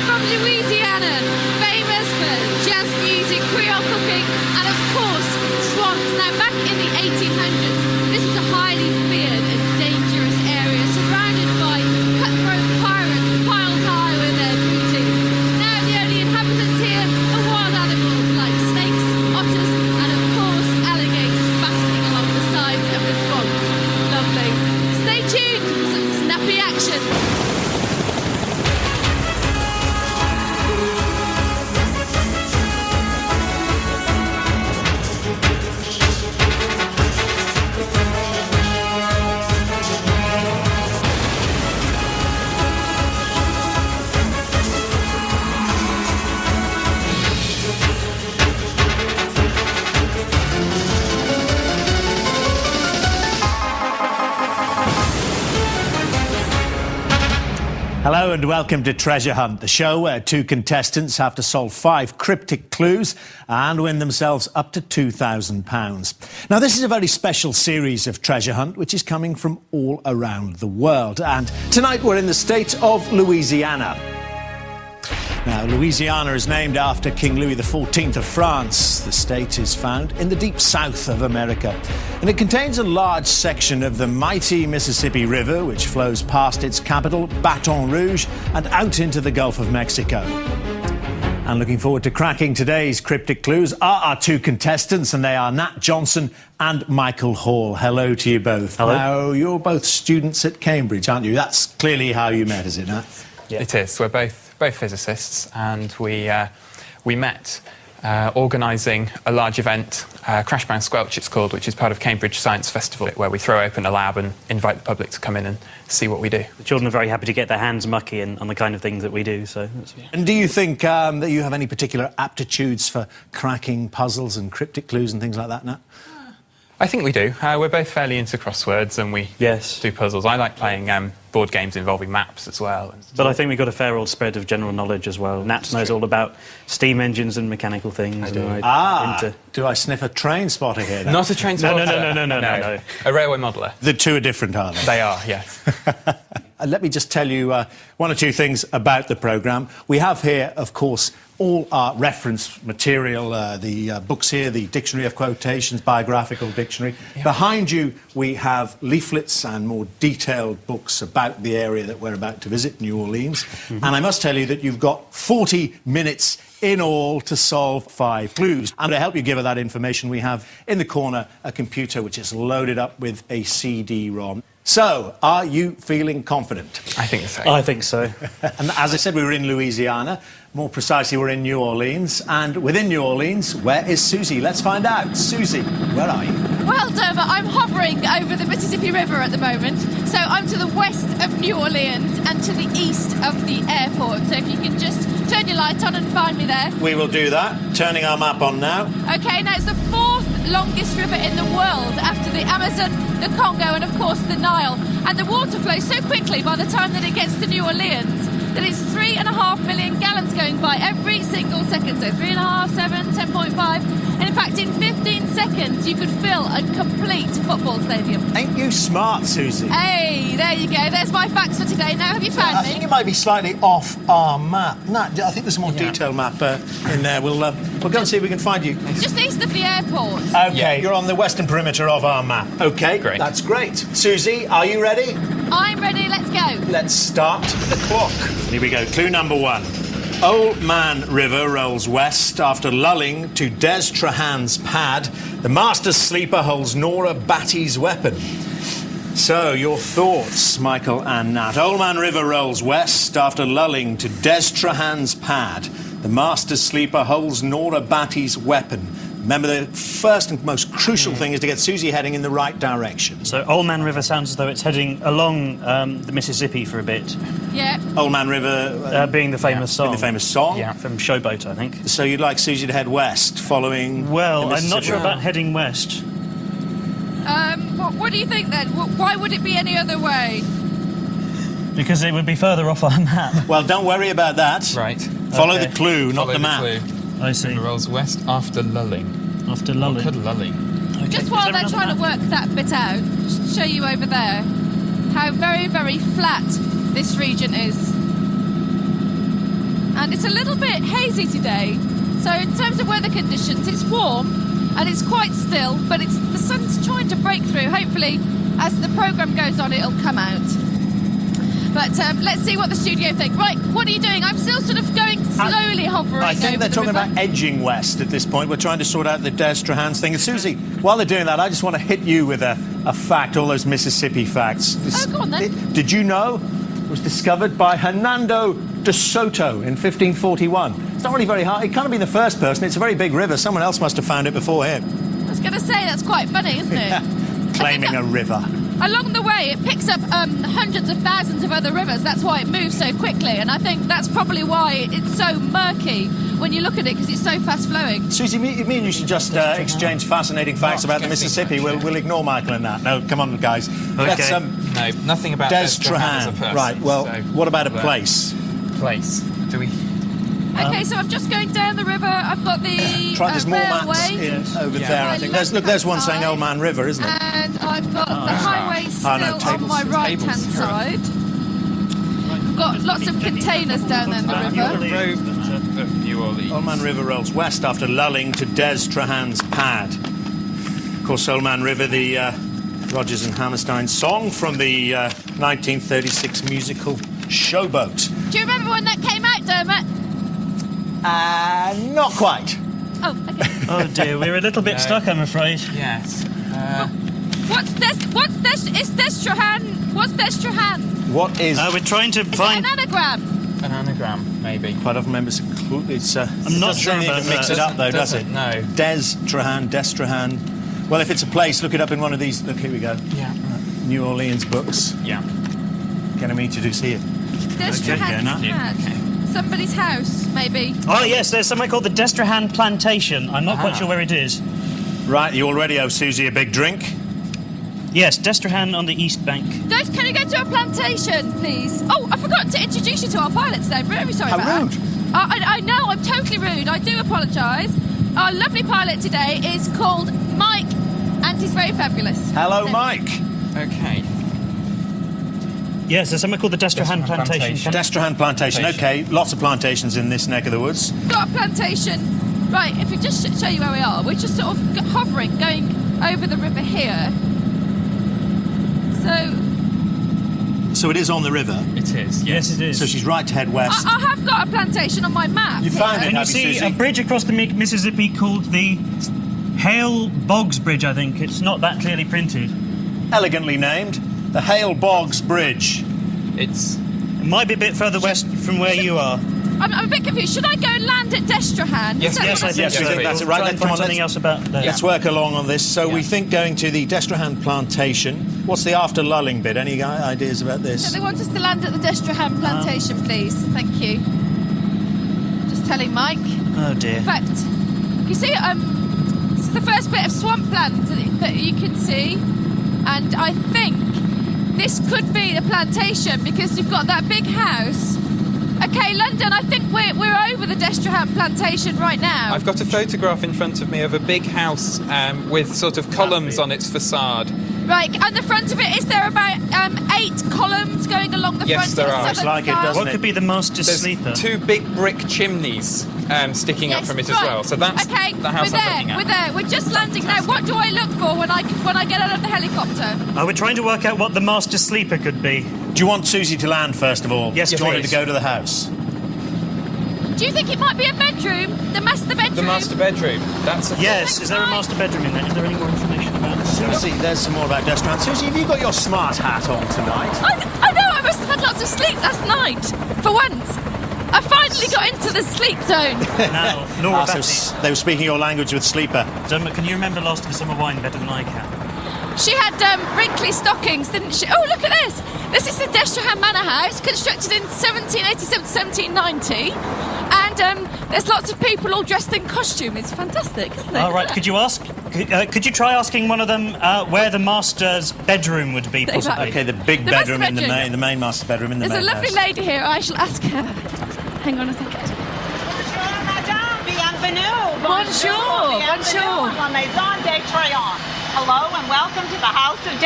from Louisiana, famous for jazz music, Creole cooking, and of course, swamps. Now, back in the 1800s, this was a highly feared and dangerous area, surrounded by cutthroat pirates piled high with their booty. Now, the only inhabitants here are wild animals like snakes, otters, and of course, alligators basking along the sides of the swamp. Lovely. Stay tuned for some snappy action. Hello and welcome to Treasure Hunt, the show where two contestants have to solve 5 cryptic clues and win themselves up to £2,000. Now, this is a very special series of Treasure Hunt which is coming from all around the world. And tonight we're in the state of Louisiana. Now, Louisiana is named after King Louis XIV of France. The state is found in the deep south of America, and it contains a large section of the mighty Mississippi River, which flows past its capital, Baton Rouge, and out into the Gulf of Mexico. And looking forward to cracking today's cryptic clues are our two contestants, and they are Nat Johnson and Michael Hall. Hello to you both. Hello. Now, you're both students at Cambridge, aren't you? That's clearly how you met, is it, Nat? Yeah. It is. We're both physicists, and we met organising a large event, Crash Bang Squelch it's called, which is part of Cambridge Science Festival, where we throw open a lab and invite the public to come in and see what we do. The children are very happy to get their hands mucky on the kind of things that we do. So. And do you think that you have any particular aptitudes for cracking puzzles and cryptic clues and things like that, Nat? I think we do. We're both fairly into crosswords, and we do puzzles. I like playing board games involving maps as well. But I think we've got a fair old spread of general knowledge as well. Nat knows all about steam engines and mechanical things. Do I sniff a train spotter here? Then? Not a train spotter. No. A railway modeller. The two are different, aren't they? They are, yes. Let me just tell you one or two things about the programme. We have here, of course, all our reference material, the books here, the Dictionary of Quotations, Biographical Dictionary. Yep. Behind you, we have leaflets and more detailed books about the area that we're about to visit, New Orleans. Mm-hmm. And I must tell you that you've got 40 minutes in all to solve 5 clues. And to help you give that information, we have in the corner a computer which is loaded up with a CD-ROM. So, are you feeling confident? I think so. I think so. And as I said, we were in Louisiana. More precisely, we're in New Orleans. And within New Orleans, where is Susie? Let's find out. Susie, where are you? Well, Dover, I'm hovering over the Mississippi River at the moment. So I'm to the west of New Orleans and to the east of the airport. So if you can just turn your light on and find me there. We will do that. Turning our map on now. OK, now it's the 4th longest river in the world after the Amazon, the Congo and, of course, the Nile. And the water flows so quickly by the time that it gets to New Orleans that it's 3.5 million gallons going by every single second. So 3.5, 7, 10.5. And in fact, in 15 seconds, you could fill a complete football stadium. Ain't you smart, Susie? Hey, there you go. There's my facts for today. Now, have you found me? I think it might be slightly off our map. Nat, I think there's a more detailed map in there. We'll go and see if we can find you. Just east of the airport. OK, you're on the western perimeter of our map. OK, great. That's great. Susie, are you ready? I'm ready. Let's go. Let's start the clock. Here we go. Clue number 1. Old Man River rolls west after lulling to Des Trahan's pad. The master sleeper holds Nora Batty's weapon. So, your thoughts, Michael and Nat. Old Man River rolls west after lulling to Des Trahan's pad. The master sleeper holds Nora Batty's weapon. Remember, the first and most crucial thing is to get Susie heading in the right direction. So Old Man River sounds as though it's heading along the Mississippi for a bit. Yeah. Old Man River... being the famous song. Being the famous song. Yeah, from Showboat, I think. So you'd like Susie to head west, following... Well, I'm not sure about heading west. What do you think, then? Why would it be any other way? Because it would be further off our map. Well, don't worry about that. Right. Follow the clue, not the map. Clue. I see. It rolls west after lulling. After lulling. What could lulling? Okay. Just while they're trying to work that bit out, just show you over there how very, very flat this region is. and it's a little bit hazy today. So in terms of weather conditions, it's warm and it's quite still, but the sun's trying to break through. Hopefully, as the programme goes on, it'll come out. But let's see what the studio think. Right, what are you doing? I'm still sort of going slowly hovering. I think over they're the talking river. about edging west at this point. We're trying to sort out the Des Trahans thing. And Susie, while they're doing that, I just want to hit you with a fact, all those Mississippi facts. Oh, go on then. Did you know it was discovered by Hernando de Soto in 1541? It's not really very hard. He can't have been the first person. It's a very big river. Someone else must have found it before him. I was going to say, that's quite funny, isn't it? Claiming a river. Along the way, it picks up hundreds of thousands of other rivers. That's why it moves so quickly. And I think that's probably why it's so murky when you look at it, because it's so fast-flowing. Susie, me and you should just exchange fascinating facts about the Mississippi. We'll ignore Michael in that. No, come on, guys. Let's, No, nothing about Des Des Trahan as a Trahan. person. Right, well, so- what about a place? Place. Do we... Okay, so I'm just going down the river. I've got the Try, there's more maps railway. over Yeah. there, I think. There's one saying Old Man River, isn't it? And I've got the highway still no, on tables. my right-hand Tables. side. I've got lots of containers down there in the river. Road of New Orleans. Old Man River rolls west after lulling to Des Trahan's pad. Of course, Old Man River, the Rodgers and Hammerstein song from the 1936 musical Showboat. Do you remember when that came out, Dermot? Not quite. Oh, okay. Oh dear, we're a little bit No. stuck, I'm afraid. Yes. What's Des Trahan? What's Des Trahan? What is... We're trying to Is it find... an anagram? An anagram, maybe. Quite often members it's I'm not sure about mix that. it up though, does it? No. Des Trahan. Well, if it's a place, look it up in one of these. Look, here we go. Yeah. New Orleans books. Yeah. Can I meet you to see it? Des Okay, Trahan's now. pad. Somebody's house, maybe. Oh yes, there's somewhere called the Des Trahan Plantation. I'm not quite sure where it is. Right, you already owe Susie a big drink. Yes, Des Trahan on the east bank. Can you go to a plantation, please? Oh, I forgot to introduce you to our pilot today. I'm very sorry How about rude. that. I know, I'm totally rude. I do apologise. Our lovely pilot today is called Mike, and he's very fabulous. Hello, Mike. Okay. Yes, there's somewhere called the Des Trahan Plantation. Des Trahan Plantation. Okay, lots of plantations in this neck of the woods. Got a plantation. Right, if we just show you where we are, we're just sort of hovering, going over the river here. So it is on the river. It is. Yes, it is. So she's right to head west. I have got a plantation on my map. You found it, Can you have you, see Susie? a bridge across the Mississippi called the Hale Boggs Bridge, I think. It's not that clearly printed. Elegantly named the Hale Boggs Bridge. It's... It might be a bit further west from where you are. I'm a bit confused. Should I go and land at Des Trahan? Yes, Is that Yes, I what- think Yes, so. we think that's it. Right, Try then, and come find on, something let's- else about that. Let's work along on this. So we Yeah. think going to the Des Trahan Plantation. What's the after lulling bit? Any ideas about this? They want us to land at the Des Trahan plantation, please. Thank you. Just telling Mike. Oh dear. In fact, you see, this is the first bit of swampland that you can see, and I think this could be the plantation because you've got that big house. Okay, London, I think we're over the Des Trahan plantation right now. I've got a photograph in front of me of a big house with sort of columns on its facade. Right, at the front of it, is there about 8 columns going along the Yes, front? there of the are. southern Looks like it, side? doesn't What could be the master There's sleeper? 2 big brick chimneys sticking up Yes, from it right. as well. So that's okay, the house we're I'm there, looking at. we're there. We're just landing now. What do I look for when I get out of the helicopter? We're trying to work out what the master sleeper could be. Do you want Susie to land first of all? Yes, Do you want her to please. go to the house? Do you think it might be a bedroom? The master bedroom? The master bedroom. That's a Yes, is there a master bedroom in there? Is there any more information about it? Susie, there's some more about Des Trahan. Susie, have you got your smart hat on tonight? I know, I must have had lots of sleep last night. For once. I finally got into the sleep zone. Now, Laura Batty. So they were speaking your language with Sleeper. Dermot, can you remember Last of the Summer Wine better than I can? She had wrinkly stockings, didn't she? Oh, look at this. This is the Des Trahan Manor House, constructed in 1787 to 1790. And there's lots of people all dressed in costume. It's fantastic, isn't it? All right, could you try asking one of them where the master's bedroom would be, possibly? Okay, the big The master bedroom in bedroom. the main master bedroom in the There's a main lovely house. lady here. I shall ask her. Hang on a second. Bonjour, madame. Bienvenue. Bonjour. Bienvenue Bonjour. à la Maison des Trahan. Hello and welcome to the House of